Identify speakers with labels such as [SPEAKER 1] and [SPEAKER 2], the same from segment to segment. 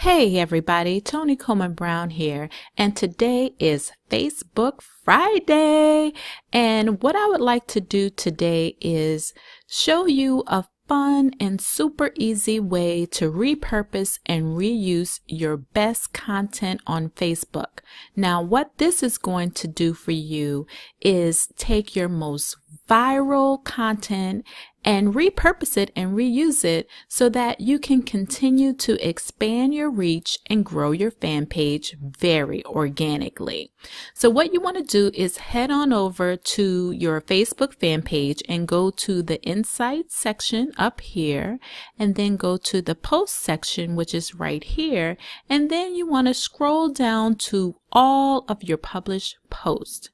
[SPEAKER 1] Hey everybody, Tony Coleman Brown here, and today is Facebook Friday. And what I would like to do today is show you a fun and super easy way to repurpose and reuse your best content on Facebook. Now, what this is going to do for you is take your most viral content and repurpose it and reuse it so that you can continue to expand your reach and grow your fan page very organically. So what you want to do is head on over to your Facebook fan page and go to the Insights section up here, and then go to the Post section, which is right here, and then you want to scroll down to all of your published posts.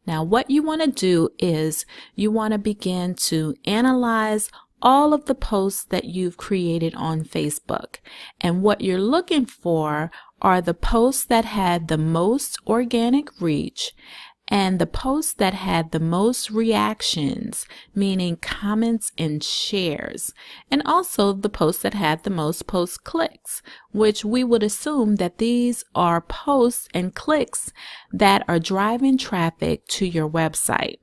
[SPEAKER 1] Now, what you want to do is you want to begin to analyze all of the posts that you've created on Facebook. And what you're looking for are the posts that had the most organic reach and the posts that had the most reactions, meaning comments and shares, and also the posts that had the most post clicks, which we would assume that these are posts and clicks that are driving traffic to your website.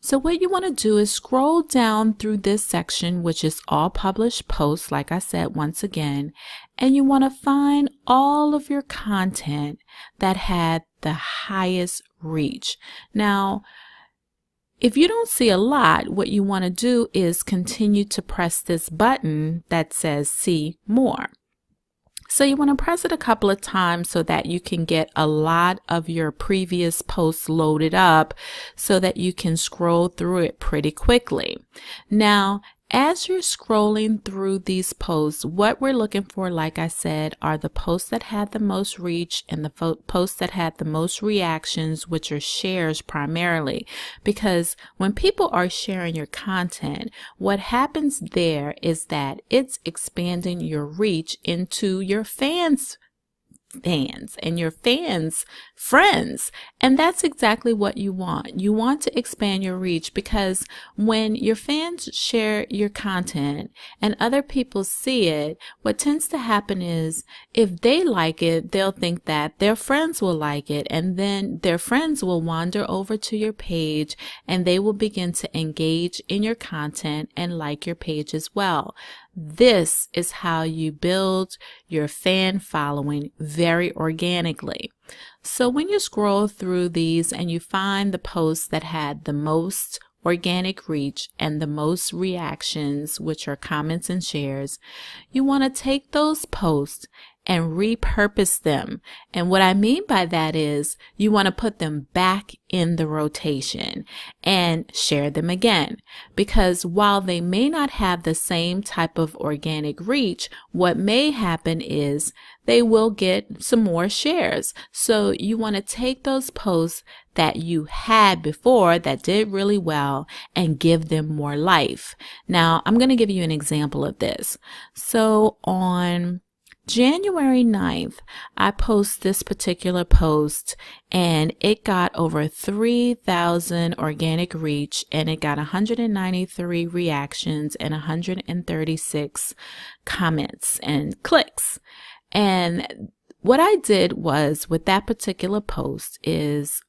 [SPEAKER 1] So what you want to do is scroll down through this section, which is all published posts, like I said once again, and you want to find all of your content that had the highest reach. Now, if you don't see a lot, what you want to do is continue to press this button that says see more. So you want to press it a couple of times so that you can get a lot of your previous posts loaded up so that you can scroll through it pretty quickly. Now, as you're scrolling through these posts, what we're looking for, like I said, are the posts that had the most reach and the posts that had the most reactions, which are shares primarily. Because when people are sharing your content, what happens there is that it's expanding your reach into your fans and your fans' friends. And that's exactly what you want. You want to expand your reach, because when your fans share your content and other people see it, what tends to happen is if they like it, they'll think that their friends will like it, and then their friends will wander over to your page and they will begin to engage in your content and like your page as well. This is how you build your fan following very organically. So when you scroll through these and you find the posts that had the most organic reach and the most reactions, which are comments and shares, you want to take those posts and repurpose them. And what I mean by that is you want to put them back in the rotation and share them again. Because while they may not have the same type of organic reach, what may happen is they will get some more shares. So you want to take those posts that you had before that did really well and give them more life. Now, I'm going to give you an example of this. So on January 9th, I posted this particular post and it got over 3,000 organic reach, and it got 193 reactions and 136 comments and clicks. And what I did was with that particular post is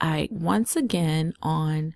[SPEAKER 1] I once again on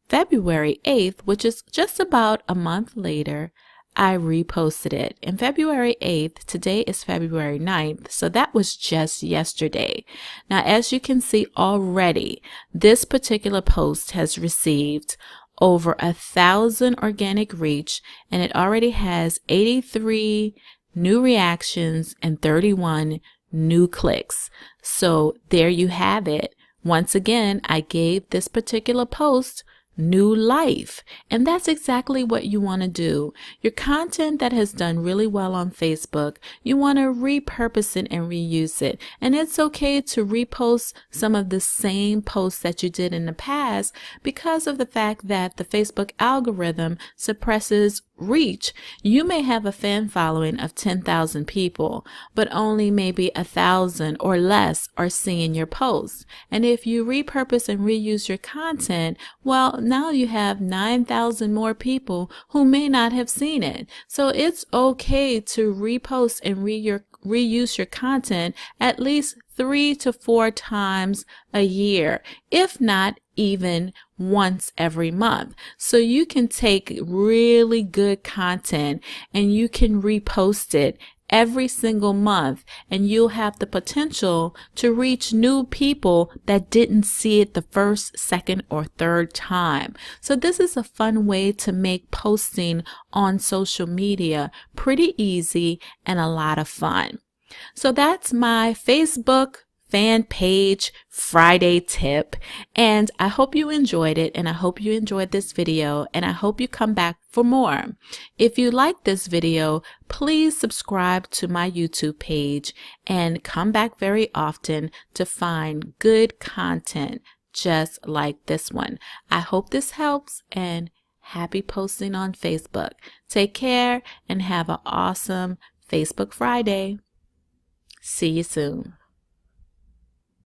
[SPEAKER 1] February 8th, which is just about a month later, I reposted it. And February 8th, today is February 9th, so that was just yesterday. Now, as you can see already, this particular post has received over 1,000 organic reach, and it already has 83 new reactions and 31 new clicks. So there you have it. Once again, I gave this particular post new life. And that's exactly what you want to do. Your content that has done really well on Facebook, you want to repurpose it and reuse it. And it's okay to repost some of the same posts that you did in the past because of the fact that the Facebook algorithm suppresses reach. You may have a fan following of 10,000 people, but only maybe 1,000 or less are seeing your posts. And if you repurpose and reuse your content, well, now you have 9,000 more people who may not have seen it. So it's okay to repost and reuse your content at least 3 to 4 times a year, if not even once every month. So you can take really good content and you can repost it every single month, and you'll have the potential to reach new people that didn't see it the first, second, or third time. So this is a fun way to make posting on social media pretty easy and a lot of fun. So that's my Facebook fan page Friday tip, and I hope you enjoyed it, and I hope you enjoyed this video, and I hope you come back for more. If you like this video, please subscribe to my YouTube page and come back very often to find good content just like this one. I hope this helps, and happy posting on Facebook. Take care and have an awesome Facebook Friday. See you soon.